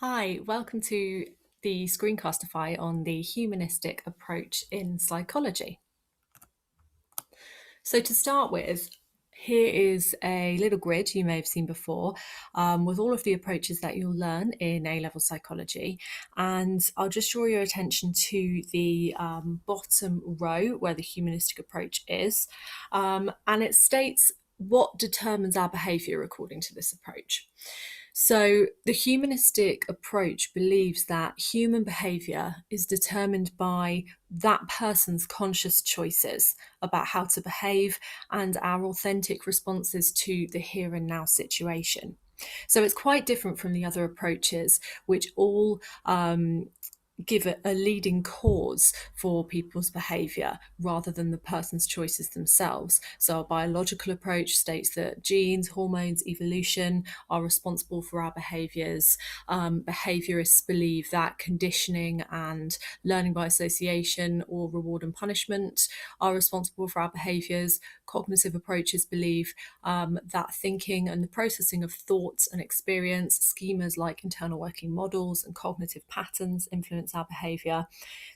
Hi, welcome to the Screencastify on the humanistic approach in psychology. So, to start with, here is a little grid you may have seen before with all of the approaches that you'll learn in A-level psychology. And I'll just draw your attention to the bottom row where the humanistic approach is. And it states what determines our behaviour according to this approach. So, the humanistic approach believes that human behaviour is determined by that person's conscious choices about how to behave and our authentic responses to the here and now situation. So, it's quite different from the other approaches, which all give a leading cause for people's behaviour rather than the person's choices themselves. So, our biological approach states that genes, hormones, evolution are responsible for our behaviours. Behaviourists believe that conditioning and learning by association or reward and punishment are responsible for our behaviours. Cognitive approaches believe that thinking and the processing of thoughts and experience, schemas like internal working models and cognitive patterns influence our behaviour.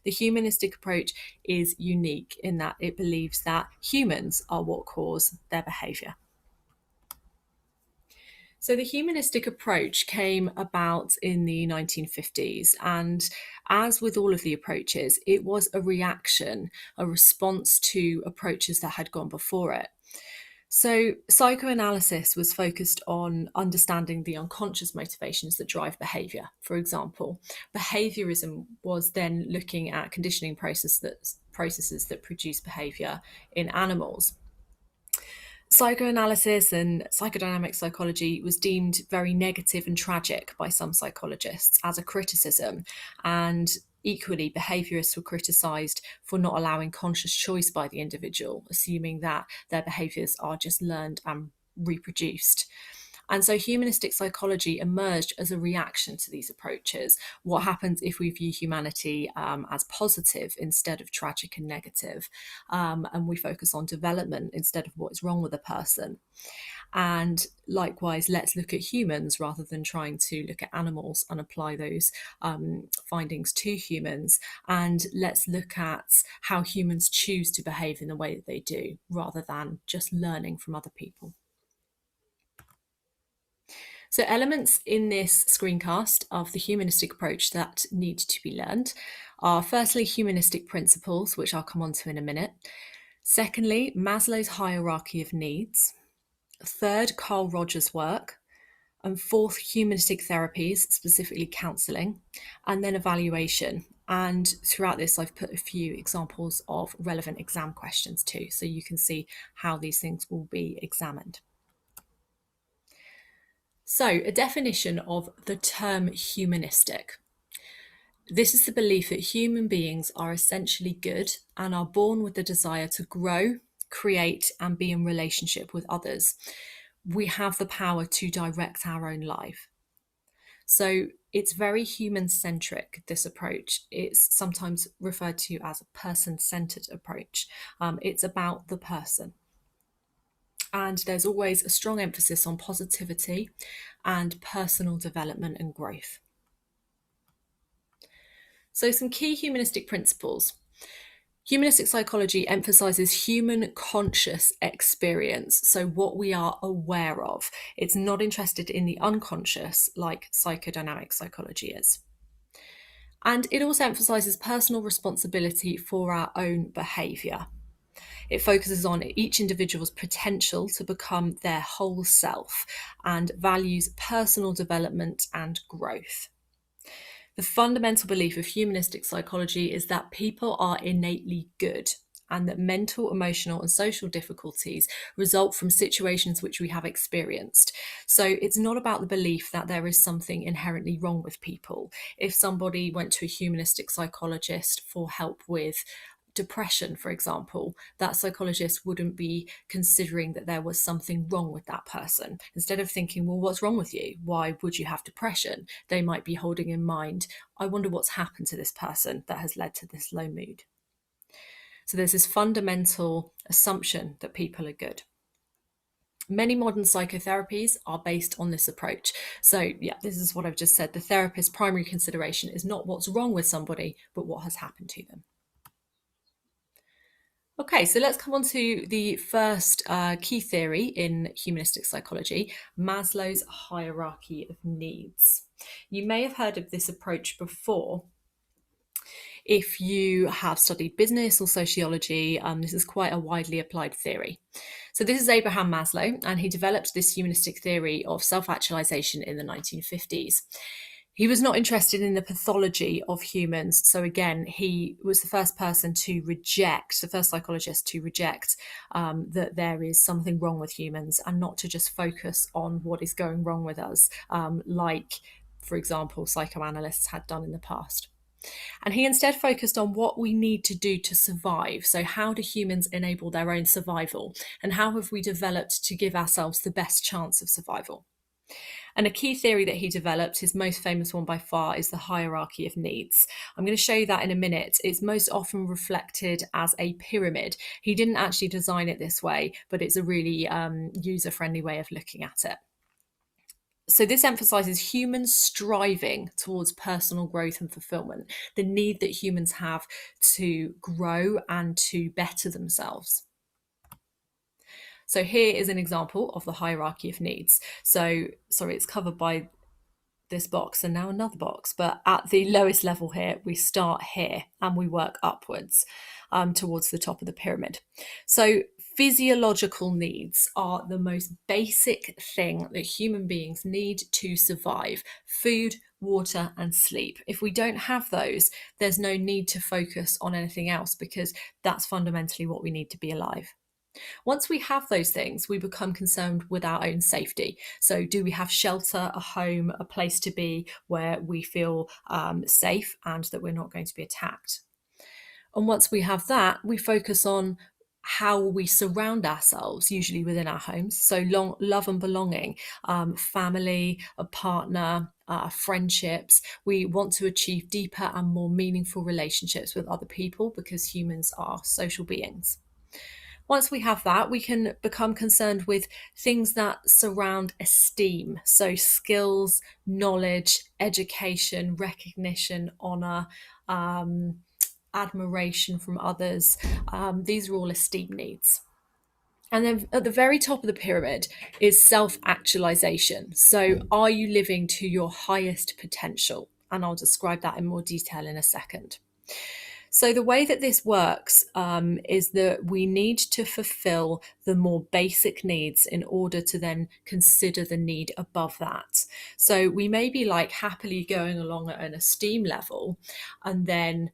The humanistic approach is unique in that it believes that humans are what cause their behaviour. So, the humanistic approach came about in the 1950s, and as with all of the approaches, it was a reaction, a response to approaches that had gone before it. So, psychoanalysis was focused on understanding the unconscious motivations that drive behaviour. For example, behaviourism was then looking at conditioning processes that produce behaviour in animals. Psychoanalysis and psychodynamic psychology was deemed very negative and tragic by some psychologists as a criticism, and equally, behaviourists were criticised for not allowing conscious choice by the individual, assuming that their behaviours are just learned and reproduced. And so humanistic psychology emerged as a reaction to these approaches. What happens if we view humanity as positive instead of tragic and negative? And we focus on development instead of what is wrong with a person. And likewise, let's look at humans rather than trying to look at animals and apply those findings to humans. And let's look at how humans choose to behave in the way that they do rather than just learning from other people. So, elements in this screencast of the humanistic approach that need to be learned are firstly, humanistic principles, which I'll come on to in a minute. Secondly, Maslow's hierarchy of needs. Third, Carl Rogers' work. And fourth, humanistic therapies, specifically counselling. And then evaluation. And throughout this, I've put a few examples of relevant exam questions too, so you can see how these things will be examined. So, a definition of the term humanistic. This is the belief that human beings are essentially good and are born with the desire to grow, create, and be in relationship with others. We have the power to direct our own life. So, it's very human centric, this approach. It's sometimes referred to as a person centered approach. It's about the person. And there's always a strong emphasis on positivity and personal development and growth. So, some key humanistic principles. Humanistic psychology emphasizes human conscious experience, so what we are aware of. It's not interested in the unconscious like psychodynamic psychology is. And it also emphasizes personal responsibility for our own behavior. It focuses on each individual's potential to become their whole self and values personal development and growth. The fundamental belief of humanistic psychology is that people are innately good and that mental, emotional, and social difficulties result from situations which we have experienced. So it's not about the belief that there is something inherently wrong with people. If somebody went to a humanistic psychologist for help with depression, for example, that psychologist wouldn't be considering that there was something wrong with that person. Instead of thinking, well, what's wrong with you? Why would you have depression? They might be holding in mind, I wonder what's happened to this person that has led to this low mood. So there's this fundamental assumption that people are good. Many modern psychotherapies are based on this approach. So, yeah, this is what I've just said. The therapist's primary consideration is not what's wrong with somebody, but what has happened to them. Okay, so let's come on to the first key theory in humanistic psychology, Maslow's hierarchy of needs. You may have heard of this approach before. If you have studied business or sociology, this is quite a widely applied theory. So, this is Abraham Maslow, and he developed this humanistic theory of self actualization in the 1950s. He was not interested in the pathology of humans. So, again, he was the first person to reject, the first psychologist to reject that there is something wrong with humans and not to just focus on what is going wrong with us, like, for example, psychoanalysts had done in the past. And he instead focused on what we need to do to survive. So, how do humans enable their own survival? And how have we developed to give ourselves the best chance of survival? And a key theory that he developed, his most famous one by far, is the hierarchy of needs. I'm going to show you that in a minute. It's most often reflected as a pyramid. He didn't actually design it this way, but it's a really user-friendly way of looking at it. So this emphasizes humans striving towards personal growth and fulfillment, the need that humans have to grow and to better themselves. So here is an example of the hierarchy of needs. So, sorry, it's covered by this box and now another box, but at the lowest level here, we start here and we work upwards towards the top of the pyramid. So physiological needs are the most basic thing that human beings need to survive: food, water, and sleep. If we don't have those, there's no need to focus on anything else, because that's fundamentally what we need to be alive. Once we have those things, we become concerned with our own safety. So, do we have shelter, a home, a place to be where we feel safe and that we're not going to be attacked? And once we have that, we focus on how we surround ourselves, usually within our homes. So, love and belonging, family, a partner, friendships. We want to achieve deeper and more meaningful relationships with other people because humans are social beings. Once we have that, we can become concerned with things that surround esteem. So, skills, knowledge, education, recognition, honour, admiration from others. These are all esteem needs. And then at the very top of the pyramid is self actualization. So, are you living to your highest potential? And I'll describe that in more detail in a second. So, the way that this works is that we need to fulfill the more basic needs in order to then consider the need above that. So, we may be like happily going along at an esteem level, and then,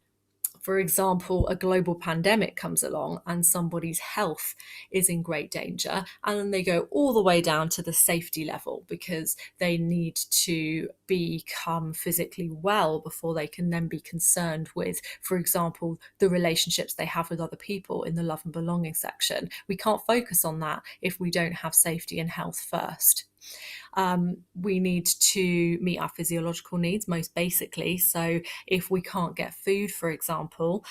for example, a global pandemic comes along and somebody's health is in great danger, and then they go all the way down to the safety level because they need to become physically well before they can then be concerned with, for example, the relationships they have with other people in the love and belonging section. We can't focus on that if we don't have safety and health first. We need to meet our physiological needs most basically. So if we can't get food, for example,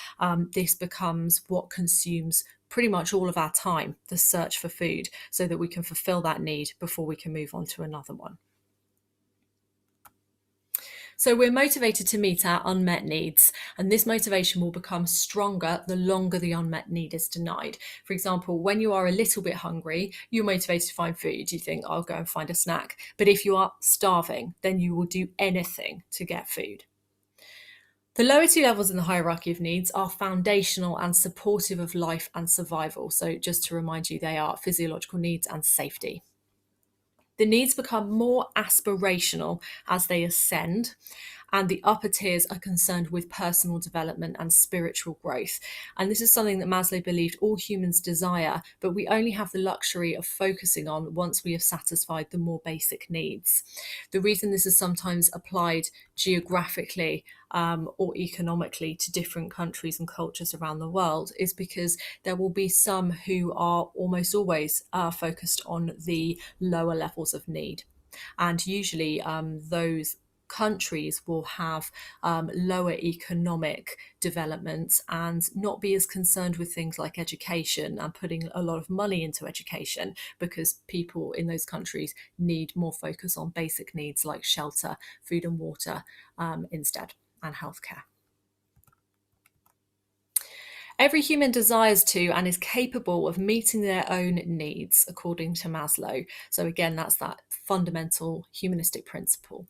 this becomes what consumes pretty much all of our time, the search for food, so that we can fulfill that need before we can move on to another one. So we're motivated to meet our unmet needs, and this motivation will become stronger the longer the unmet need is denied. For example, when you are a little bit hungry, you're motivated to find food. You think, I'll go and find a snack. But if you are starving, then you will do anything to get food. The lower two levels in the hierarchy of needs are foundational and supportive of life and survival. So just to remind you, they are physiological needs and safety. The needs become more aspirational as they ascend, and the upper tiers are concerned with personal development and spiritual growth. And this is something that Maslow believed all humans desire, but we only have the luxury of focusing on once we have satisfied the more basic needs. The reason this is sometimes applied geographically or economically to different countries and cultures around the world is because there will be some who are almost always focused on the lower levels of need. And usually those countries will have lower economic development and not be as concerned with things like education and putting a lot of money into education, because people in those countries need more focus on basic needs like shelter, food and water instead, and healthcare. Every human desires to and is capable of meeting their own needs, according to Maslow. So, again, that's that fundamental humanistic principle.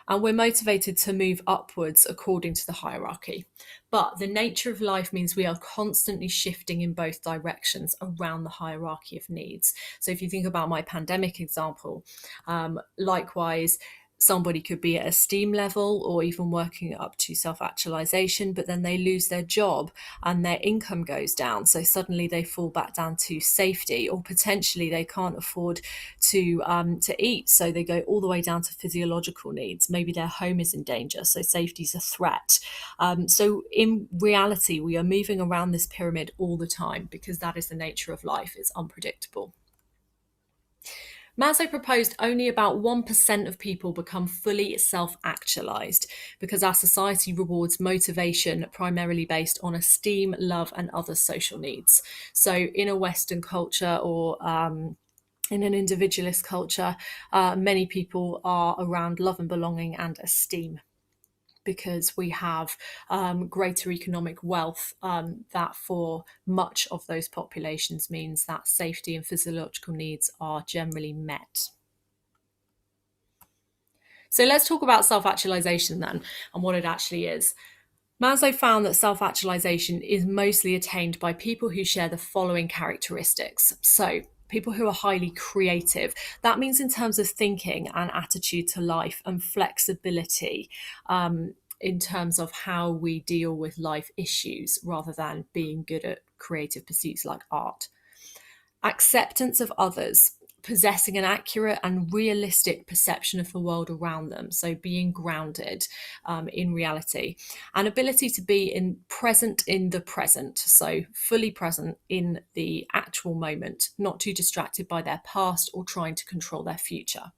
And we're motivated to move upwards according to the hierarchy. But the nature of life means we are constantly shifting in both directions around the hierarchy of needs. So, if you think about my pandemic example, likewise, somebody could be at a STEAM level or even working up to self-actualization, but then they lose their job and their income goes down. So suddenly they fall back down to safety, or potentially they can't afford to eat. So they go all the way down to physiological needs. Maybe their home is in danger, so safety is a threat. So in reality, we are moving around this pyramid all the time because that is the nature of life. It's unpredictable. Maslow proposed only about 1% of people become fully self-actualized because our society rewards motivation primarily based on esteem, love, and other social needs. So in a Western culture or in an individualist culture, many people are around love and belonging and esteem, because we have greater economic wealth that for much of those populations means that safety and physiological needs are generally met. So let's talk about self-actualization then and what it actually is. Maslow found that self-actualization is mostly attained by people who share the following characteristics. So people who are highly creative. That means in terms of thinking and attitude to life and flexibility, in terms of how we deal with life issues rather than being good at creative pursuits like art. Acceptance of others, possessing an accurate and realistic perception of the world around them, so being grounded in reality, and ability to be present in the present, so fully present in the actual moment, not too distracted by their past or trying to control their future.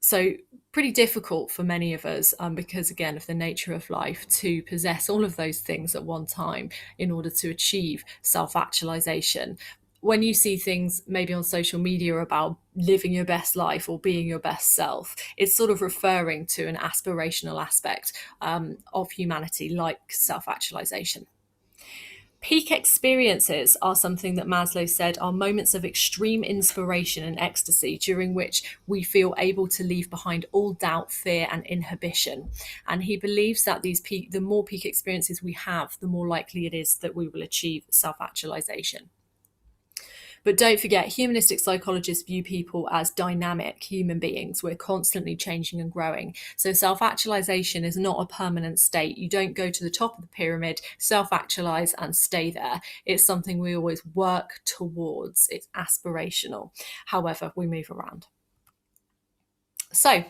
So pretty difficult for many of us because, again, of the nature of life, to possess all of those things at one time in order to achieve self-actualization. When you see things maybe on social media about living your best life or being your best self, it's sort of referring to an aspirational aspect of humanity, like self-actualization. Peak experiences are something that Maslow said are moments of extreme inspiration and ecstasy during which we feel able to leave behind all doubt, fear, and inhibition. And he believes that the more peak experiences we have, the more likely it is that we will achieve self-actualization. But don't forget, humanistic psychologists view people as dynamic human beings. We're constantly changing and growing. So self-actualization is not a permanent state. You don't go to the top of the pyramid, self-actualize, and stay there. It's something we always work towards. It's aspirational. However, we move around. So,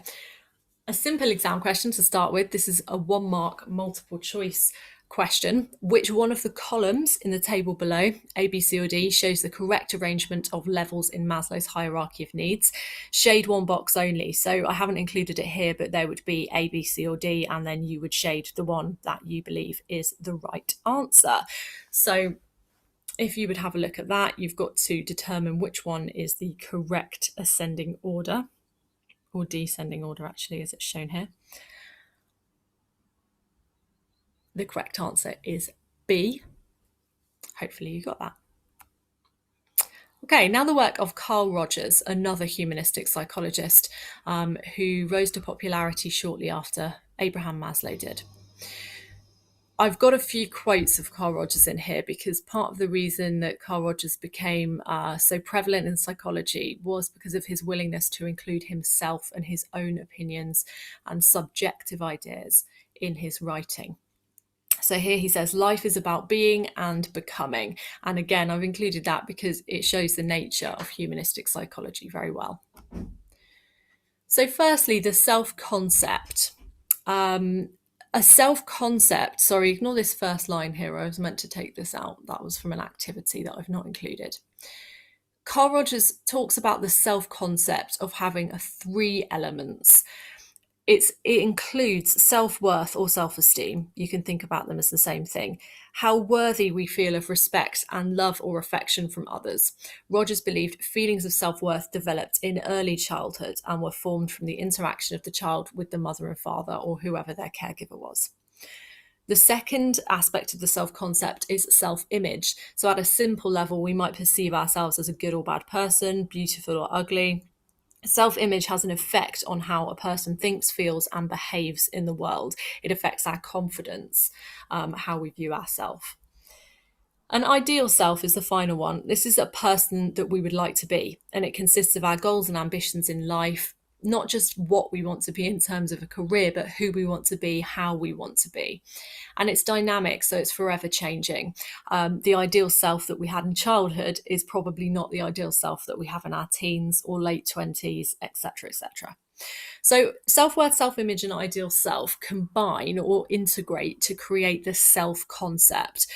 a simple exam question to start with. This is a 1-mark multiple choice question. Which one of the columns in the table below, A, B, C, or D, shows the correct arrangement of levels in Maslow's hierarchy of needs? Shade one box only. So I haven't included it here, but there would be A, B, C, or D, and then you would shade the one that you believe is the right answer. So if you would have a look at that, you've got to determine which one is the correct ascending order, or descending order actually, as it's shown here. The correct answer is B. Hopefully you got that. Okay, now the work of Carl Rogers, another humanistic psychologist who rose to popularity shortly after Abraham Maslow did. I've got a few quotes of Carl Rogers in here because part of the reason that Carl Rogers became so prevalent in psychology was because of his willingness to include himself and his own opinions and subjective ideas in his writing. So here he says, life is about being and becoming. And again, I've included that because it shows the nature of humanistic psychology very well. So firstly, the self-concept. A self-concept, sorry, ignore this first line here. I was meant to take this out. That was from an activity that I've not included. Carl Rogers talks about the self-concept of having 3 elements. It includes self-worth or self-esteem. You can think about them as the same thing. How worthy we feel of respect and love or affection from others. Rogers believed feelings of self-worth developed in early childhood and were formed from the interaction of the child with the mother and father or whoever their caregiver was. The second aspect of the self-concept is self-image. So at a simple level, we might perceive ourselves as a good or bad person, beautiful or ugly. Self-image has an effect on how a person thinks, feels, and behaves in the world. It affects our confidence, how we view ourselves. An ideal self is the final one. This is a person that we would like to be, and it consists of our goals and ambitions in life, not just what we want to be in terms of a career, but who we want to be, how we want to be. And it's dynamic, so it's forever changing. The ideal self that we had in childhood is probably not the ideal self that we have in our teens or late 20s, etc., etc. So self-worth, self-image, and ideal self combine or integrate to create the self-concept.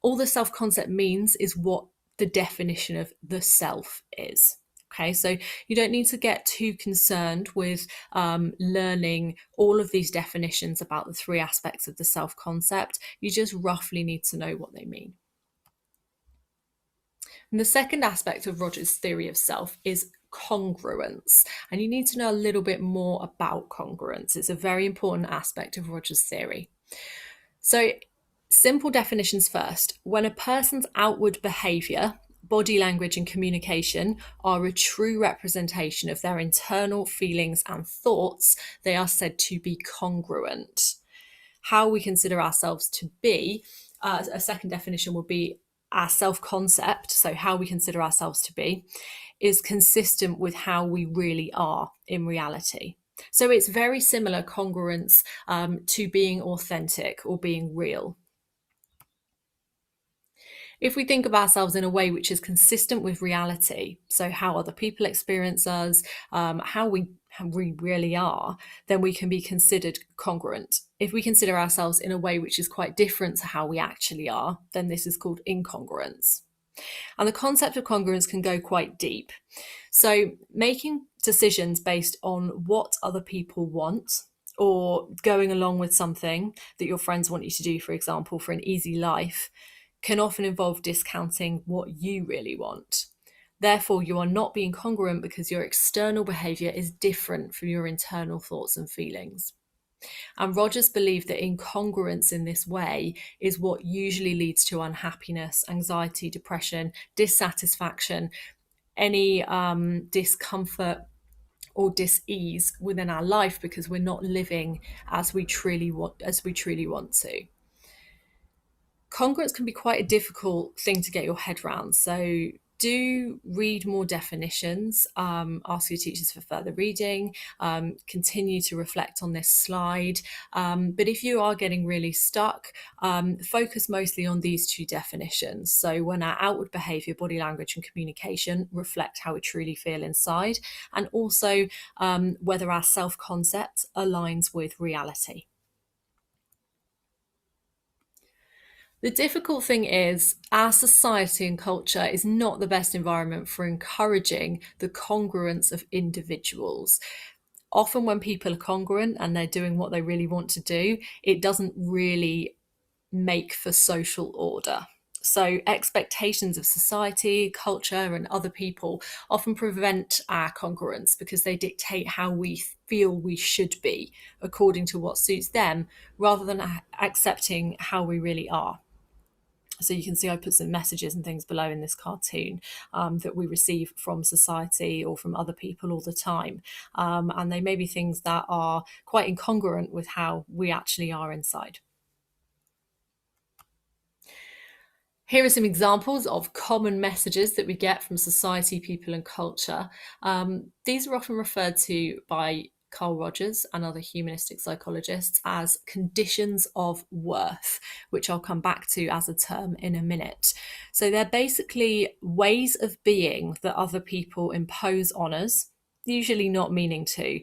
All the self-concept means is what the definition of the self is. Okay, so you don't need to get too concerned with learning all of these definitions about the three aspects of the self-concept. You just roughly need to know what they mean. And the second aspect of Rogers' theory of self is congruence. And you need to know a little bit more about congruence. It's a very important aspect of Rogers' theory. So, simple definitions first. When a person's outward behaviour, body language, and communication are a true representation of their internal feelings and thoughts, they are said to be congruent. How we consider ourselves to be, a second definition would be our self-concept, so how we consider ourselves to be, is consistent with how we really are in reality. So it's very similar congruence to being authentic or being real. If we think of ourselves in a way which is consistent with reality, so how other people experience us, how we really are, then we can be considered congruent. If we consider ourselves in a way which is quite different to how we actually are, then this is called incongruence. And the concept of congruence can go quite deep. So making decisions based on what other people want, or going along with something that your friends want you to do, for example, for an easy life, can often involve discounting what you really want. Therefore, you are not being congruent because your external behaviour is different from your internal thoughts and feelings. And Rogers believed that incongruence in this way is what usually leads to unhappiness, anxiety, depression, dissatisfaction, any discomfort or dis-ease within our life because we're not living as we truly want to. Congruence can be quite a difficult thing to get your head around. So do read more definitions, ask your teachers for further reading, continue to reflect on this slide. But if you are getting really stuck, focus mostly on these two definitions. So when our outward behaviour, body language and communication reflect how we truly feel inside, and also whether our self-concept aligns with reality. The difficult thing is our society and culture is not the best environment for encouraging the congruence of individuals. Often when people are congruent and they're doing what they really want to do, it doesn't really make for social order. So expectations of society, culture, and other people often prevent our congruence because they dictate how we feel we should be according to what suits them, rather than accepting how we really are. So you can see I put some messages and things below in this cartoon that we receive from society or from other people all the time. And they may be things that are quite incongruent with how we actually are inside. Here are some examples of common messages that we get from society, people, and culture. These are often referred to by Carl Rogers and other humanistic psychologists as conditions of worth, which I'll come back to as a term in a minute. So they're basically ways of being that other people impose on us, usually not meaning to.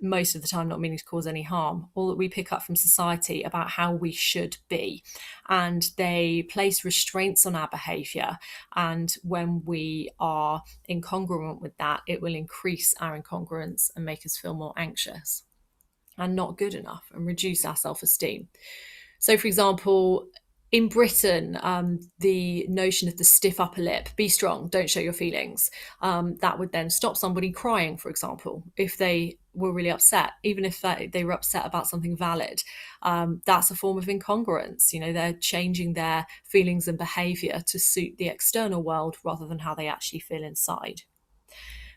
Most of the time not meaning to cause any harm, all that we pick up from society about how we should be. And they place restraints on our behaviour. And when we are incongruent with that, it will increase our incongruence and make us feel more anxious. and not good enough, and reduce our self-esteem. So, for example, in Britain, the notion of the stiff upper lip, be strong, don't show your feelings, that would then stop somebody crying, for example, if they were really upset, even if they were upset about something valid. That's a form of incongruence. You know, they're changing their feelings and behavior to suit the external world rather than how they actually feel inside.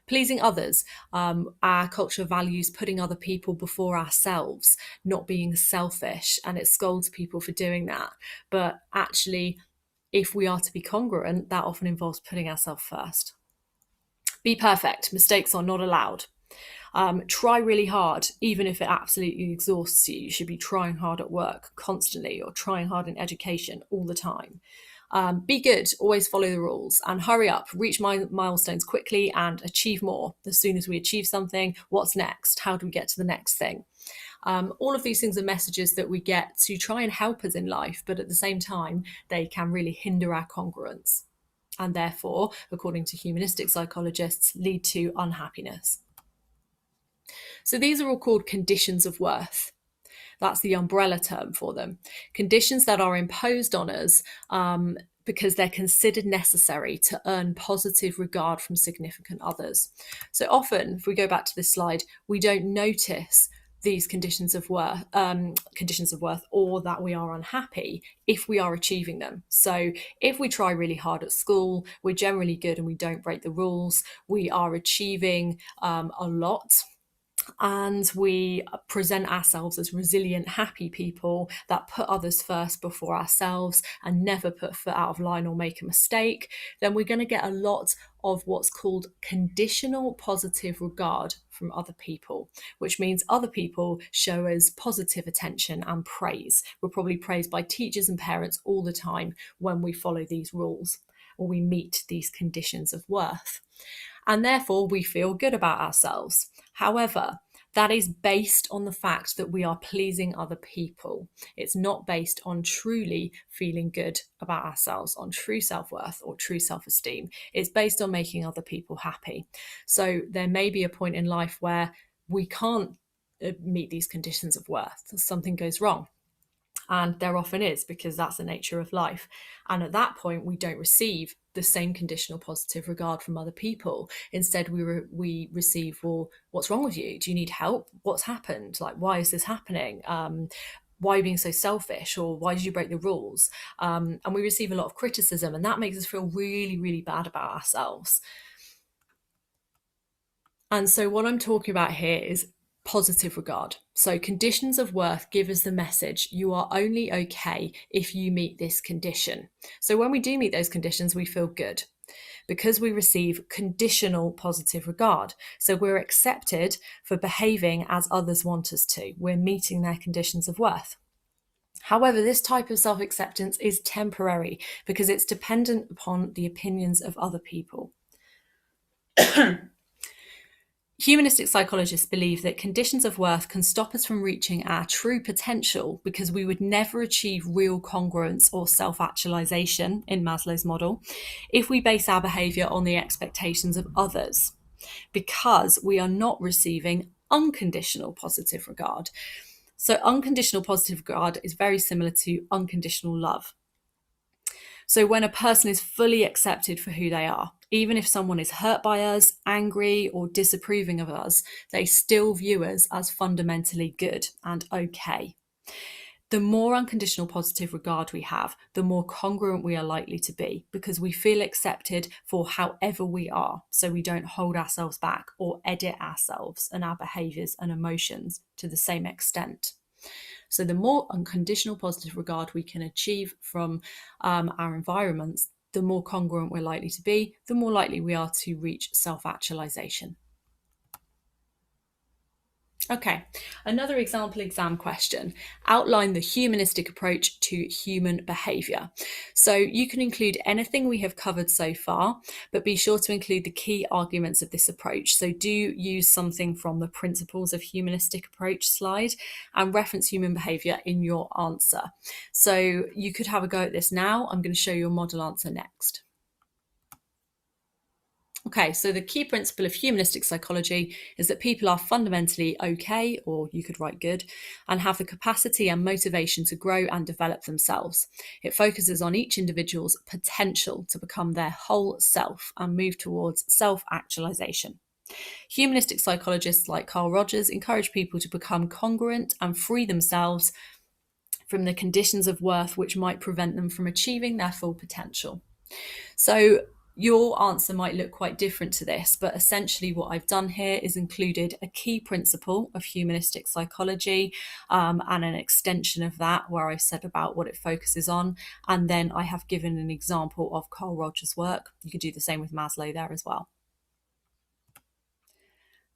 Pleasing others. Our culture values putting other people before ourselves, not being selfish, and it scolds people for doing that. But actually, if we are to be congruent, that often involves putting ourselves first. Be perfect. Mistakes are not allowed. Try really hard, even if it absolutely exhausts you. You should be trying hard at work constantly, or trying hard in education all the time. Be good, always follow the rules, and hurry up, reach milestones quickly and achieve more. As soon as we achieve something, what's next? How do we get to the next thing? All of these things are messages that we get to try and help us in life, but at the same time, they can really hinder our congruence, and therefore, according to humanistic psychologists, lead to unhappiness. So these are all called conditions of worth. That's the umbrella term for them. Conditions that are imposed on us because they're considered necessary to earn positive regard from significant others. So often, if we go back to this slide, we don't notice these conditions of worth, or that we are unhappy if we are achieving them. So if we try really hard at school, we're generally good and we don't break the rules. We are achieving a lot, and we present ourselves as resilient, happy people that put others first before ourselves and never put foot out of line or make a mistake, then we're going to get a lot of what's called conditional positive regard from other people, which means other people show us positive attention and praise. We're probably praised by teachers and parents all the time when we follow these rules or we meet these conditions of worth. And therefore, we feel good about ourselves. However, that is based on the fact that we are pleasing other people. It's not based on truly feeling good about ourselves, on true self-worth or true self-esteem. It's based on making other people happy. So there may be a point in life where we can't meet these conditions of worth. Something goes wrong. And there often is, because that's the nature of life. And at that point, we don't receive the same conditional positive regard from other people. Instead, we receive, well, what's wrong with you? Do you need help? What's happened? Like, why is this happening? Why are you being so selfish? Or why did you break the rules? And we receive a lot of criticism, and that makes us feel really, really bad about ourselves. And so what I'm talking about here is positive regard. So conditions of worth give us the message, you are only okay if you meet this condition. So when we do meet those conditions, we feel good because we receive conditional positive regard. So we're accepted for behaving as others want us to. We're meeting their conditions of worth. However, this type of self-acceptance is temporary because it's dependent upon the opinions of other people. Humanistic psychologists believe that conditions of worth can stop us from reaching our true potential because we would never achieve real congruence or self-actualization in Maslow's model if we base our behavior on the expectations of others, because we are not receiving unconditional positive regard. So unconditional positive regard is very similar to unconditional love. So when a person is fully accepted for who they are, even if someone is hurt by us, angry, or disapproving of us, they still view us as fundamentally good and okay. The more unconditional positive regard we have, the more congruent we are likely to be, because we feel accepted for however we are, so we don't hold ourselves back or edit ourselves and our behaviours and emotions to the same extent. So the more unconditional positive regard we can achieve from our environments, the more congruent we're likely to be, the more likely we are to reach self-actualization. Okay, another example exam question. Outline the humanistic approach to human behaviour. So you can include anything we have covered so far, but be sure to include the key arguments of this approach. So do use something from the principles of humanistic approach slide and reference human behaviour in your answer. So you could have a go at this now. I'm going to show you a model answer next. Okay, so the key principle of humanistic psychology is that people are fundamentally okay, or you could write good, and have the capacity and motivation to grow and develop themselves. It focuses on each individual's potential to become their whole self and move towards self actualization. Humanistic psychologists like Carl Rogers encourage people to become congruent and free themselves from the conditions of worth which might prevent them from achieving their full potential. So your answer might look quite different to this, but essentially what I've done here is included a key principle of humanistic psychology, and an extension of that where I said about what it focuses on. And then I have given an example of Carl Rogers' work. You could do the same with Maslow there as well.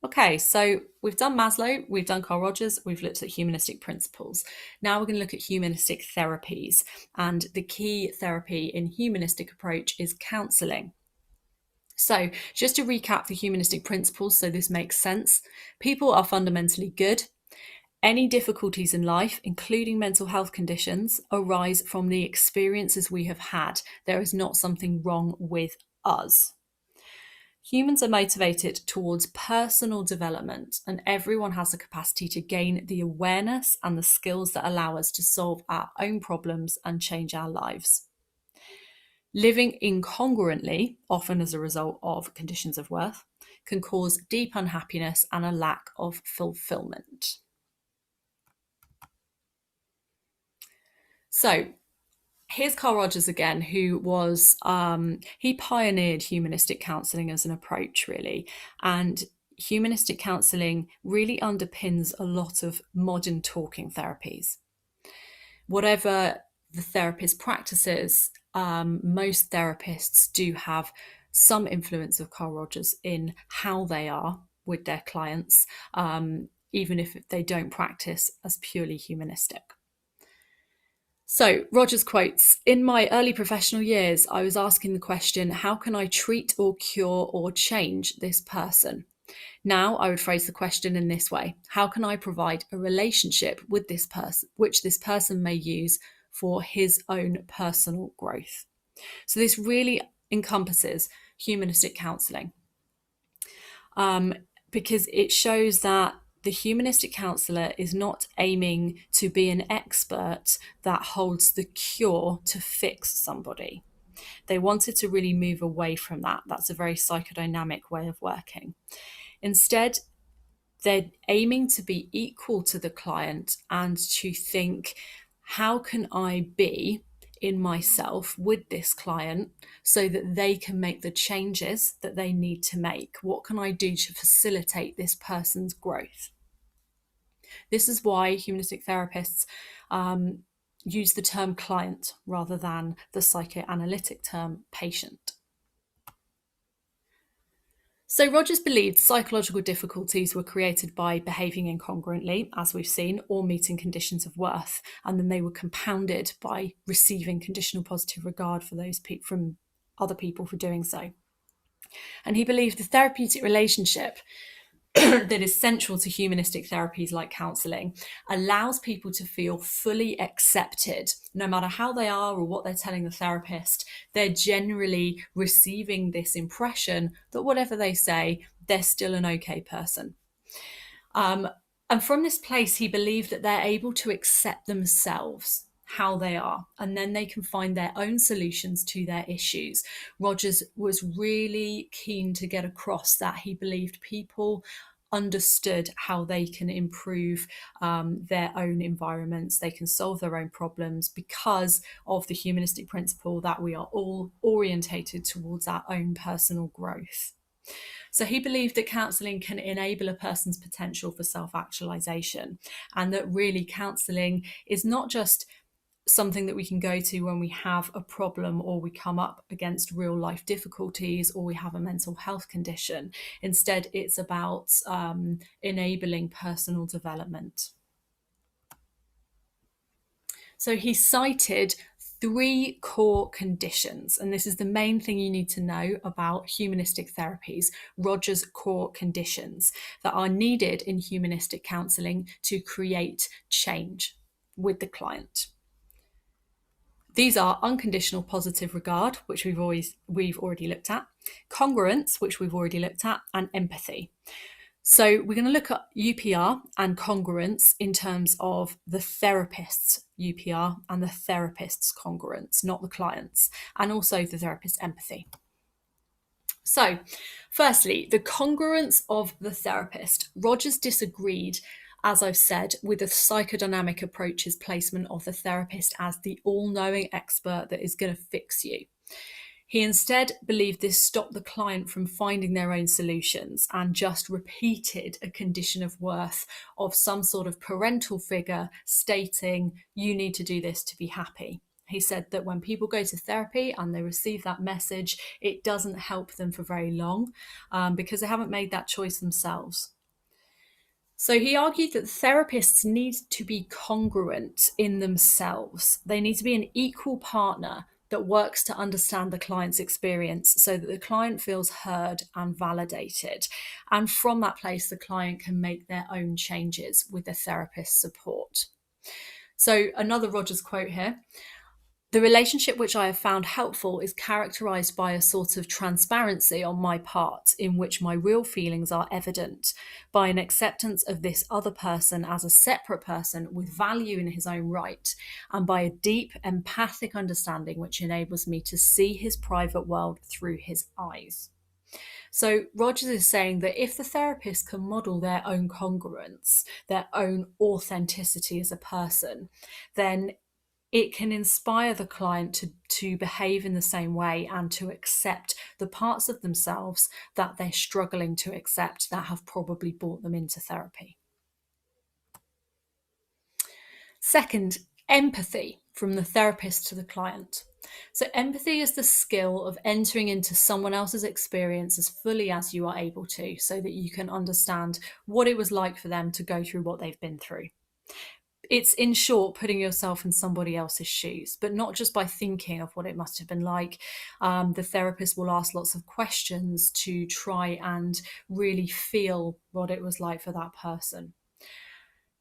Okay, so we've done Maslow, we've done Carl Rogers, we've looked at humanistic principles. Now we're going to look at humanistic therapies. And the key therapy in humanistic approach is counselling. So, just to recap the humanistic principles so this makes sense, people are fundamentally good. Any difficulties in life, including mental health conditions, arise from the experiences we have had. There is not something wrong with us. Humans are motivated towards personal development, and everyone has the capacity to gain the awareness and the skills that allow us to solve our own problems and change our lives. Living incongruently, often as a result of conditions of worth, can cause deep unhappiness and a lack of fulfillment. So, here's Carl Rogers again, who was, he pioneered humanistic counselling as an approach, really. And humanistic counselling really underpins a lot of modern talking therapies. Whatever the therapist practices, most therapists do have some influence of Carl Rogers in how they are with their clients, even if they don't practice as purely humanistic. So, Rogers quotes, "In my early professional years, I was asking the question, how can I treat or cure or change this person? Now I would phrase the question in this way: how can I provide a relationship with this person, which this person may use for his own personal growth?" So this really encompasses humanistic counselling, because it shows that the humanistic counsellor is not aiming to be an expert that holds the cure to fix somebody. They wanted to really move away from that. That's a very psychodynamic way of working. Instead, they're aiming to be equal to the client and to think, how can I be in myself with this client so that they can make the changes that they need to make? What can I do to facilitate this person's growth? This is why humanistic therapists use the term client rather than the psychoanalytic term patient. So Rogers believed psychological difficulties were created by behaving incongruently, as we've seen, or meeting conditions of worth, and then they were compounded by receiving conditional positive regard for those from other people for doing so. And he believed the therapeutic relationship that is central to humanistic therapies like counselling allows people to feel fully accepted, no matter how they are or what they're telling the therapist. They're generally receiving this impression that whatever they say, they're still an okay person. And from this place, he believed that they're able to accept themselves, how they are, and then they can find their own solutions to their issues. Rogers was really keen to get across that he believed people understood how they can improve their own environments, they can solve their own problems because of the humanistic principle that we are all orientated towards our own personal growth. So he believed that counselling can enable a person's potential for self-actualization, and that really counselling is not just something that we can go to when we have a problem or we come up against real life difficulties or we have a mental health condition. Instead, it's about enabling personal development. So he cited 3 core conditions, and this is the main thing you need to know about humanistic therapies: Rogers' core conditions that are needed in humanistic counselling to create change with the client. These are unconditional positive regard, which we've already looked at, congruence, which we've already looked at, and empathy. So we're going to look at UPR and congruence in terms of the therapist's UPR and the therapist's congruence, not the client's, and also the therapist's empathy. So, firstly, the congruence of the therapist. Rogers disagreed, as I've said, with the psychodynamic approach's placement of the therapist as the all-knowing expert that is going to fix you. He instead believed this stopped the client from finding their own solutions and just repeated a condition of worth of some sort of parental figure stating, you need to do this to be happy. He said that when people go to therapy and they receive that message, it doesn't help them for very long because they haven't made that choice themselves. So he argued that therapists need to be congruent in themselves. They need to be an equal partner that works to understand the client's experience so that the client feels heard and validated. And from that place, the client can make their own changes with the therapist's support. So another Rogers quote here. The relationship which I have found helpful is characterized by a sort of transparency on my part, in which my real feelings are evident, by an acceptance of this other person as a separate person with value in his own right, and by a deep empathic understanding which enables me to see his private world through his eyes. So Rogers is saying that if the therapist can model their own congruence, their own authenticity as a person, then it can inspire the client to behave in the same way and to accept the parts of themselves that they're struggling to accept that have probably brought them into therapy. Second, empathy from the therapist to the client. So empathy is the skill of entering into someone else's experience as fully as you are able to, so that you can understand what it was like for them to go through what they've been through. It's, in short, putting yourself in somebody else's shoes, but not just by thinking of what it must have been like. The therapist will ask lots of questions to try and really feel what it was like for that person.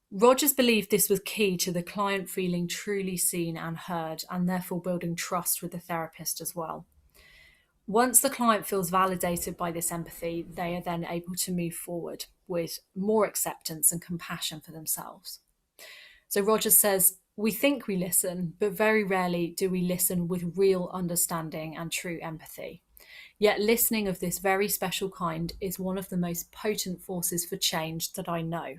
Rogers believed this was key to the client feeling truly seen and heard, and therefore building trust with the therapist as well. Once the client feels validated by this empathy, they are then able to move forward with more acceptance and compassion for themselves. So Rogers says, we think we listen, but very rarely do we listen with real understanding and true empathy. Yet listening of this very special kind is one of the most potent forces for change that I know.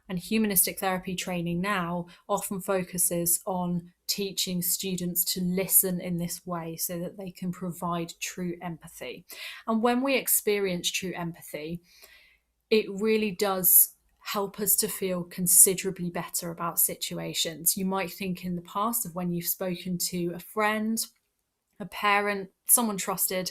And humanistic therapy training now often focuses on teaching students to listen in this way so that they can provide true empathy. And when we experience true empathy, it really does help us to feel considerably better about situations. You might think in the past of when you've spoken to a friend, a parent, someone trusted,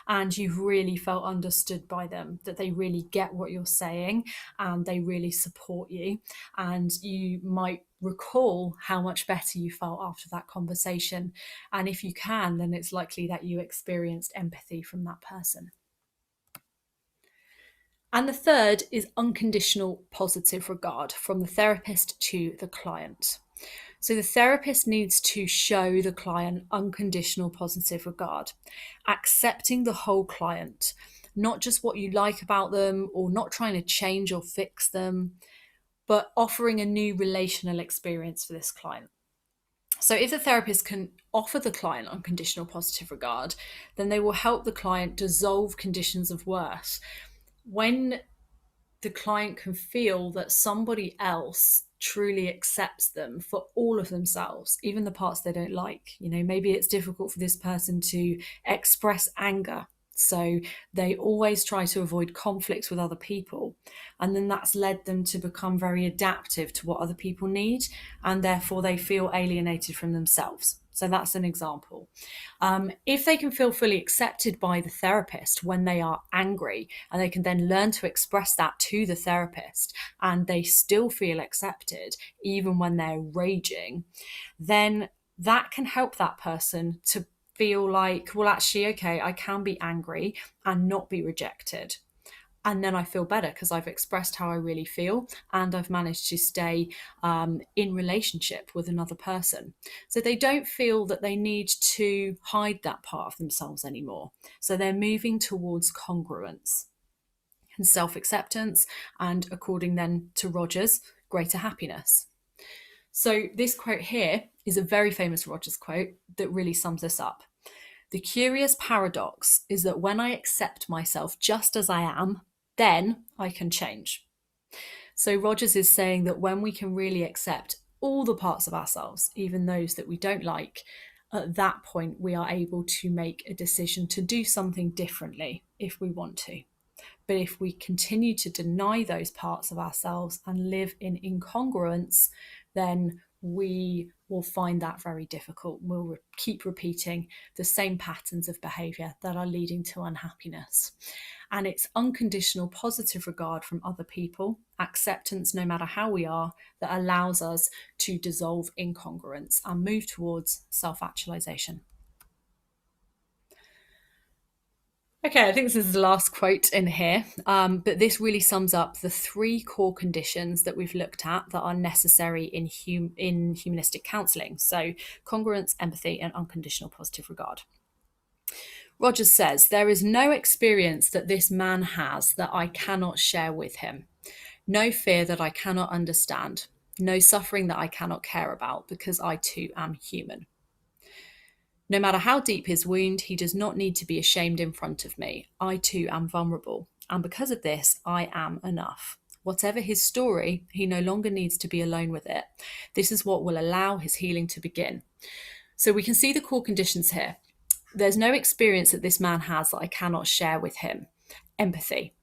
and you've really felt understood by them, that they really get what you're saying and they really support you. And you might recall how much better you felt after that conversation. And if you can, then it's likely that you experienced empathy from that person. And the third is unconditional positive regard from the therapist to the client. So the therapist needs to show the client unconditional positive regard, accepting the whole client, not just what you like about them or not trying to change or fix them, but offering a new relational experience for this client. So if the therapist can offer the client unconditional positive regard, then they will help the client dissolve conditions of worth. When the client can feel that somebody else truly accepts them for all of themselves, even the parts they don't like. Maybe it's difficult for this person to express anger, so they always try to avoid conflicts with other people. And then that's led them to become very adaptive to what other people need, and therefore they feel alienated from themselves. So that's an example. If they can feel fully accepted by the therapist when they are angry, and they can then learn to express that to the therapist, and they still feel accepted even when they're raging, then that can help that person to feel like, well, actually, okay, I can be angry and not be rejected. And then I feel better because I've expressed how I really feel and I've managed to stay in relationship with another person. So they don't feel that they need to hide that part of themselves anymore. So they're moving towards congruence and self-acceptance, and according then to Rogers, greater happiness. So this quote here is a very famous Rogers quote that really sums this up. The curious paradox is that when I accept myself just as I am, then I can change. So Rogers is saying that when we can really accept all the parts of ourselves, even those that we don't like, at that point we are able to make a decision to do something differently if we want to. But if we continue to deny those parts of ourselves and live in incongruence, then we will find that very difficult. We'll keep repeating the same patterns of behavior that are leading to unhappiness. And it's unconditional positive regard from other people, acceptance no matter how we are, that allows us to dissolve incongruence and move towards self-actualization. Okay, I think this is the last quote in here, but this really sums up the three core conditions that we've looked at that are necessary in humanistic counselling. So congruence, empathy, and unconditional positive regard. Rogers says, there is no experience that this man has that I cannot share with him. No fear that I cannot understand. No suffering that I cannot care about, because I too am human. No matter how deep his wound, he does not need to be ashamed in front of me. I too am vulnerable, and because of this, I am enough. Whatever his story, he no longer needs to be alone with it. This is what will allow his healing to begin. So we can see the core conditions here. There's no experience that this man has that I cannot share with him. Empathy.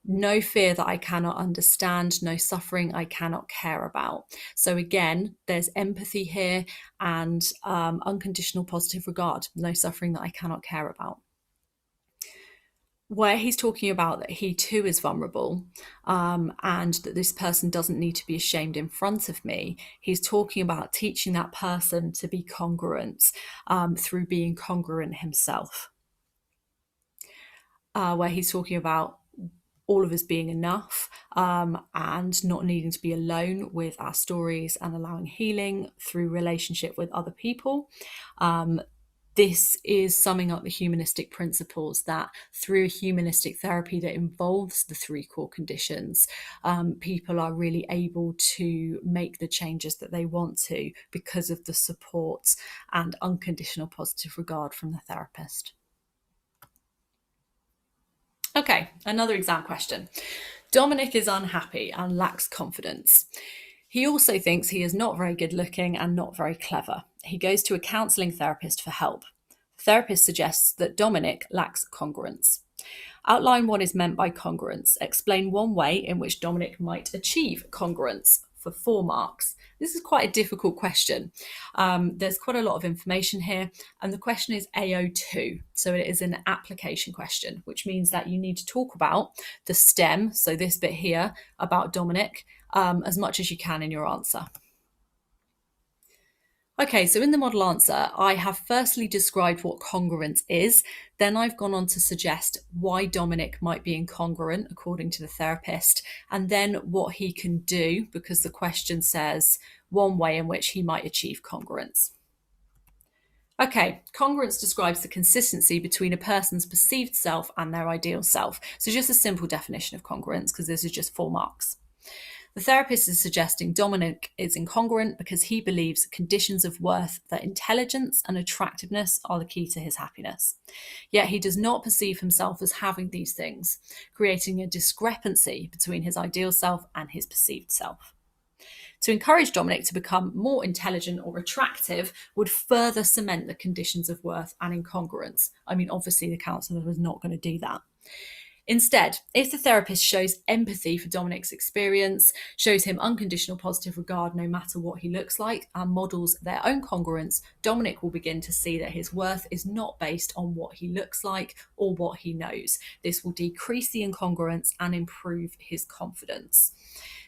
No fear that I cannot understand, no suffering I cannot care about. So again, there's empathy here and unconditional positive regard, no suffering that I cannot care about. Where he's talking about that he too is vulnerable and that this person doesn't need to be ashamed in front of me, he's talking about teaching that person to be congruent through being congruent himself. Where he's talking about all of us being enough and not needing to be alone with our stories and allowing healing through relationship with other people. This is summing up the humanistic principles that through a humanistic therapy that involves the three core conditions, people are really able to make the changes that they want to because of the support and unconditional positive regard from the therapist. Okay, another exam question. Dominic is unhappy and lacks confidence. He also thinks he is not very good looking and not very clever. He goes to a counselling therapist for help. The therapist suggests that Dominic lacks congruence. Outline what is meant by congruence. Explain one way in which Dominic might achieve congruence for 4 marks. This is quite a difficult question. There's quite a lot of information here, and the question is AO2. So it is an application question, which means that you need to talk about the stem, so this bit here, about Dominic, as much as you can in your answer. Okay, so in the model answer, I have firstly described what congruence is. Then I've gone on to suggest why Dominic might be incongruent, according to the therapist, and then what he can do, because the question says one way in which he might achieve congruence. Okay, congruence describes the consistency between a person's perceived self and their ideal self. So just a simple definition of congruence, because this is just 4 marks. The therapist is suggesting Dominic is incongruent because he believes conditions of worth that intelligence and attractiveness are the key to his happiness. Yet he does not perceive himself as having these things, creating a discrepancy between his ideal self and his perceived self. To encourage Dominic to become more intelligent or attractive would further cement the conditions of worth and incongruence. I mean, obviously the counsellor was not going to do that. Instead, if the therapist shows empathy for Dominic's experience, shows him unconditional positive regard no matter what he looks like, and models their own congruence, Dominic will begin to see that his worth is not based on what he looks like or what he knows. This will decrease the incongruence and improve his confidence.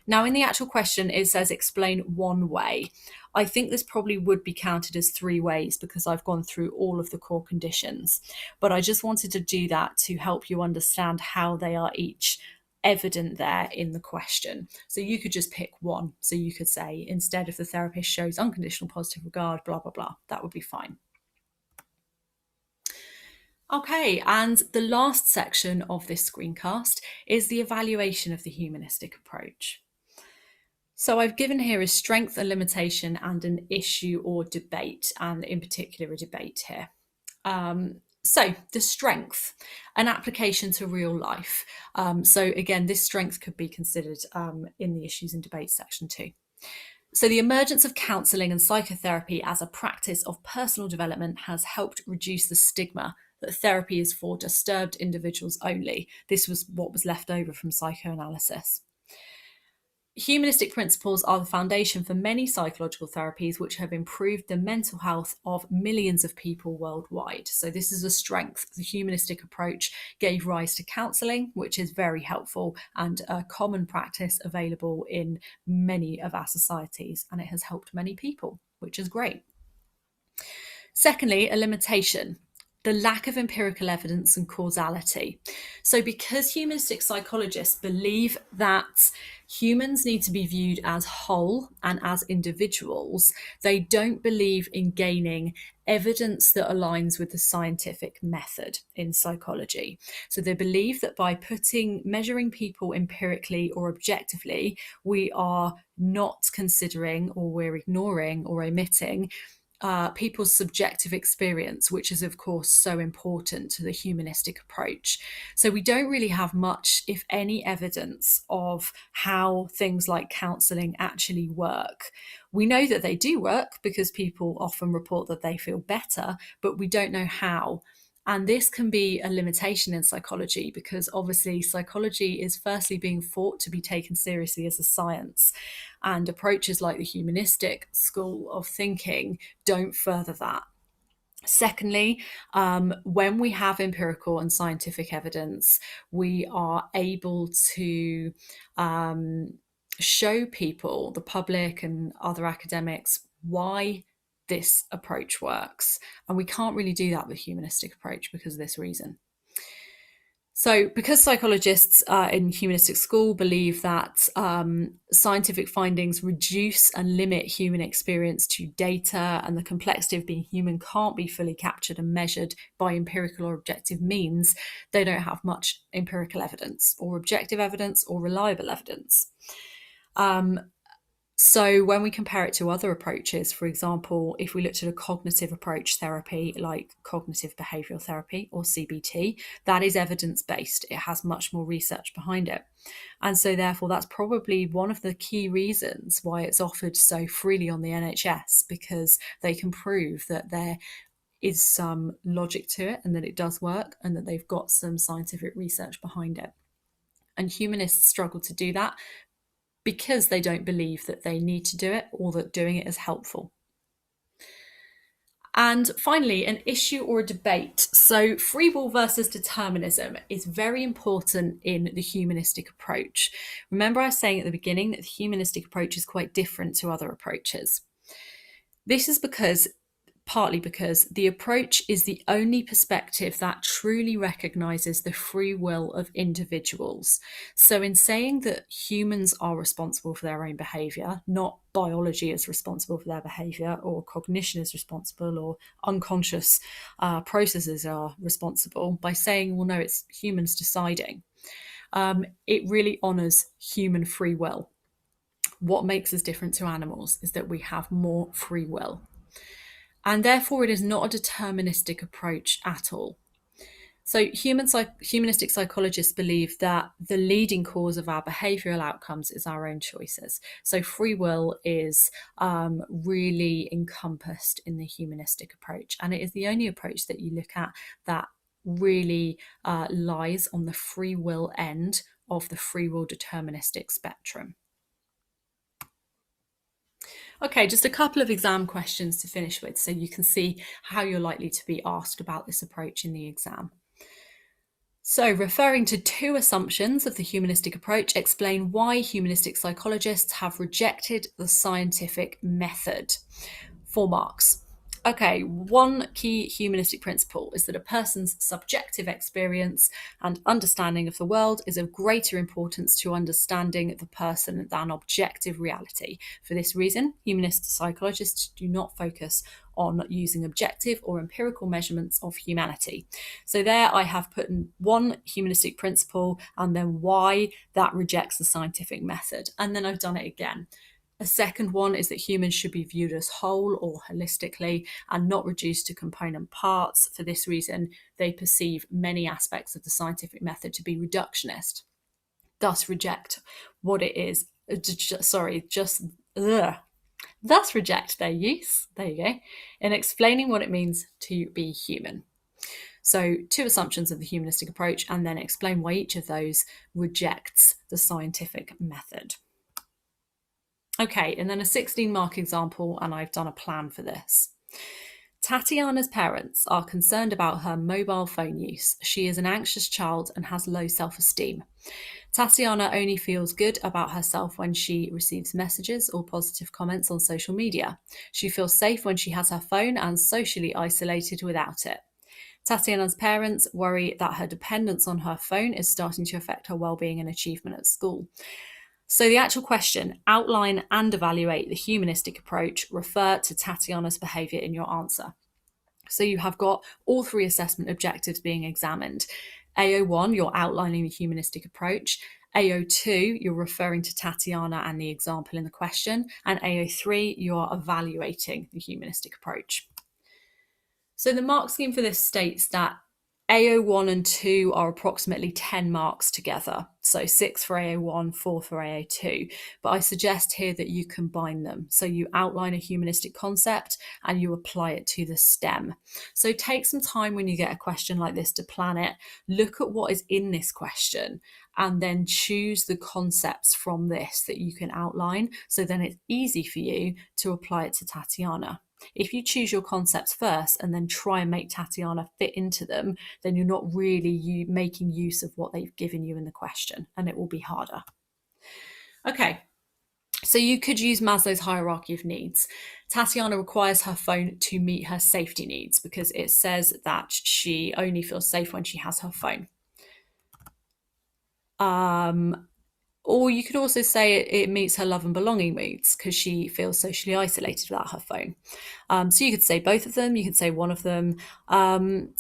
Now, in the actual question, it says explain one way. I think this probably would be counted as three ways because I've gone through all of the core conditions. But I just wanted to do that to help you understand how they are each evident there in the question. So you could just pick one. So you could say, instead, if the therapist shows unconditional positive regard, blah, blah, blah, that would be fine. Okay, and the last section of this screencast is the evaluation of the humanistic approach. So I've given here a strength, a limitation, and an issue or debate, and in particular a debate here. So the strength, an application to real life. So again, this strength could be considered in the issues and debates section too. So the emergence of counselling and psychotherapy as a practice of personal development has helped reduce the stigma that therapy is for disturbed individuals only. This was what was left over from psychoanalysis. Humanistic principles are the foundation for many psychological therapies which have improved the mental health of millions of people worldwide. So this is a strength. The humanistic approach gave rise to counselling, which is very helpful and a common practice available in many of our societies, and it has helped many people, which is great. Secondly, a limitation. The lack of empirical evidence and causality. So, because humanistic psychologists believe that humans need to be viewed as whole and as individuals, they don't believe in gaining evidence that aligns with the scientific method in psychology. So they believe that by measuring people empirically or objectively, we are not considering, or we're ignoring or omitting people's subjective experience, which is, of course, so important to the humanistic approach. So we don't really have much, if any, evidence of how things like counselling actually work. We know that they do work because people often report that they feel better, but we don't know how. And this can be a limitation in psychology because obviously psychology is firstly being thought to be taken seriously as a science. And approaches like the humanistic school of thinking don't further that. Secondly, when we have empirical and scientific evidence, we are able to show people, the public and other academics, why this approach works. And we can't really do that with humanistic approach because of this reason. So, because psychologists in humanistic school believe that scientific findings reduce and limit human experience to data, and the complexity of being human can't be fully captured and measured by empirical or objective means, they don't have much empirical evidence or objective evidence or reliable evidence. So when we compare it to other approaches, for example, if we looked at a cognitive approach therapy like cognitive behavioural therapy or CBT, that is evidence-based. It has much more research behind it. And so therefore, that's probably one of the key reasons why it's offered so freely on the NHS, because they can prove that there is some logic to it and that it does work and that they've got some scientific research behind it. And humanists struggle to do that because they don't believe that they need to do it or that doing it is helpful. And finally, an issue or a debate. So free will versus determinism is very important in the humanistic approach. Remember I was saying at the beginning that the humanistic approach is quite different to other approaches. This is partly because the approach is the only perspective that truly recognizes the free will of individuals. So in saying that humans are responsible for their own behavior, not biology is responsible for their behavior, or cognition is responsible, or unconscious processes are responsible, by saying, well, no, it's humans deciding, it really honors human free will. What makes us different to animals is that we have more free will. And therefore, it is not a deterministic approach at all. So humanistic psychologists believe that the leading cause of our behavioural outcomes is our own choices. So free will is really encompassed in the humanistic approach. And it is the only approach that you look at that really lies on the free will end of the free will deterministic spectrum. Okay, just a couple of exam questions to finish with so you can see how you're likely to be asked about this approach in the exam. So, referring to two assumptions of the humanistic approach, explain why humanistic psychologists have rejected the scientific method. 4 marks. Okay, one key humanistic principle is that a person's subjective experience and understanding of the world is of greater importance to understanding the person than objective reality. For this reason, humanist psychologists do not focus on using objective or empirical measurements of humanity. So there I have put in one humanistic principle and then why that rejects the scientific method. And then I've done it again. A second one is that humans should be viewed as whole or holistically and not reduced to component parts. For this reason, they perceive many aspects of the scientific method to be reductionist, thus reject what it is. Thus reject their use, there you go, in explaining what it means to be human. So, two assumptions of the humanistic approach, and then explain why each of those rejects the scientific method. Okay, and then a 16-mark example, and I've done a plan for this. Tatiana's parents are concerned about her mobile phone use. She is an anxious child and has low self-esteem. Tatiana only feels good about herself when she receives messages or positive comments on social media. She feels safe when she has her phone and socially isolated without it. Tatiana's parents worry that her dependence on her phone is starting to affect her well-being and achievement at school. So the actual question, outline and evaluate the humanistic approach, refer to Tatiana's behaviour in your answer. So you have got all three assessment objectives being examined. AO1, you're outlining the humanistic approach. AO2, you're referring to Tatiana and the example in the question. And AO3, you're evaluating the humanistic approach. So the mark scheme for this states that AO1 and 2 are approximately 10 marks together. So 6 for AO1, 4 for AO2. But I suggest here that you combine them. So you outline a humanistic concept and you apply it to the STEM. So take some time when you get a question like this to plan it. Look at what is in this question and then choose the concepts from this that you can outline. So then it's easy for you to apply it to Tatiana. If you choose your concepts first and then try and make Tatiana fit into them, then you're not really making use of what they've given you in the question, and it will be harder. Okay, so you could use Maslow's hierarchy of needs. Tatiana requires her phone to meet her safety needs because it says that she only feels safe when she has her phone. Or you could also say it meets her love and belonging needs because she feels socially isolated without her phone. So you could say both of them, you could say one of them. And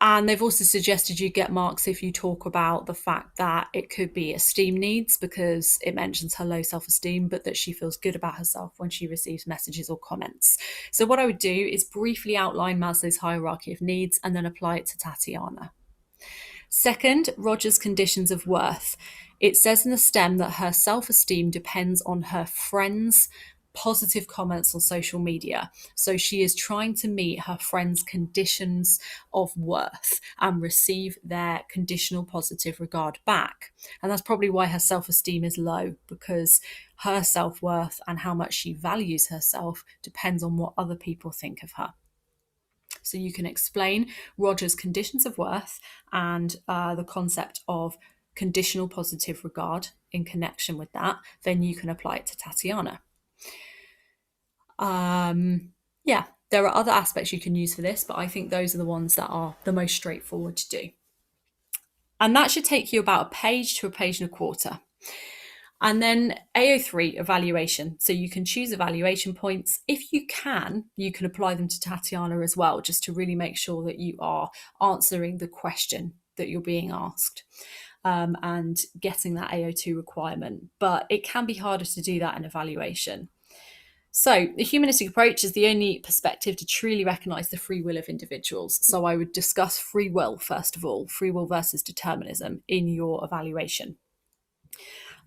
they've also suggested you get marks if you talk about the fact that it could be esteem needs because it mentions her low self-esteem, but that she feels good about herself when she receives messages or comments. So what I would do is briefly outline Maslow's hierarchy of needs and then apply it to Tatiana. Second, Roger's conditions of worth. It says in the STEM that her self-esteem depends on her friends' positive comments on social media. So she is trying to meet her friends' conditions of worth and receive their conditional positive regard back. And that's probably why her self-esteem is low, because her self-worth and how much she values herself depends on what other people think of her. So you can explain Roger's conditions of worth and the concept of conditional positive regard in connection with that. Then you can apply it to Tatiana. There are other aspects you can use for this, but I think those are the ones that are the most straightforward to do. And that should take you about a page to a page and a quarter. And then AO3, evaluation. So you can choose evaluation points. If you can apply them to Tatiana as well, just to really make sure that you are answering the question that you're being asked and getting that AO2 requirement. But it can be harder to do that in evaluation. So the humanistic approach is the only perspective to truly recognise the free will of individuals. So I would discuss free will, first of all, free will versus determinism in your evaluation.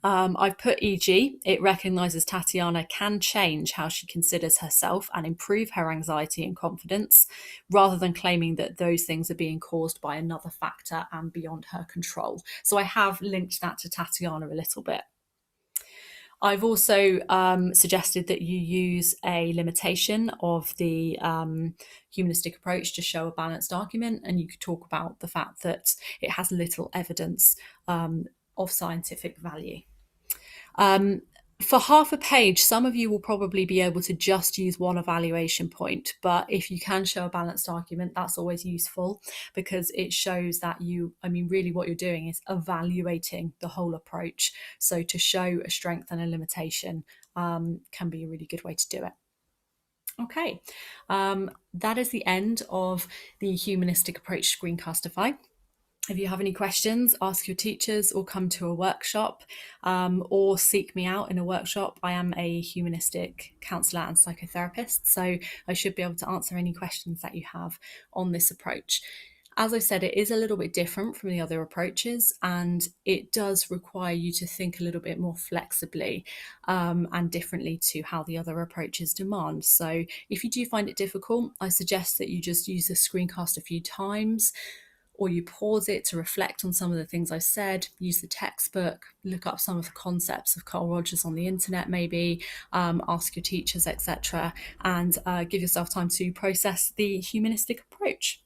I've put e.g. it recognises Tatiana can change how she considers herself and improve her anxiety and confidence, rather than claiming that those things are being caused by another factor and beyond her control. So I have linked that to Tatiana a little bit. I've also suggested that you use a limitation of the humanistic approach to show a balanced argument, and you could talk about the fact that it has little evidence of scientific value. For half a page, some of you will probably be able to just use one evaluation point, but if you can show a balanced argument, that's always useful because it shows that really what you're doing is evaluating the whole approach. So to show a strength and a limitation can be a really good way to do it. Okay, that is the end of the humanistic approach Screencastify. If you have any questions, ask your teachers or come to a workshop or seek me out in a workshop. I am a humanistic counsellor and psychotherapist, so I should be able to answer any questions that you have on this approach. As I said, it is a little bit different from the other approaches, and it does require you to think a little bit more flexibly and differently to how the other approaches demand. So if you do find it difficult, I suggest that you just use the screencast a few times, or you pause it to reflect on some of the things I said, use the textbook, look up some of the concepts of Carl Rogers on the internet, maybe ask your teachers, etc., and give yourself time to process the humanistic approach.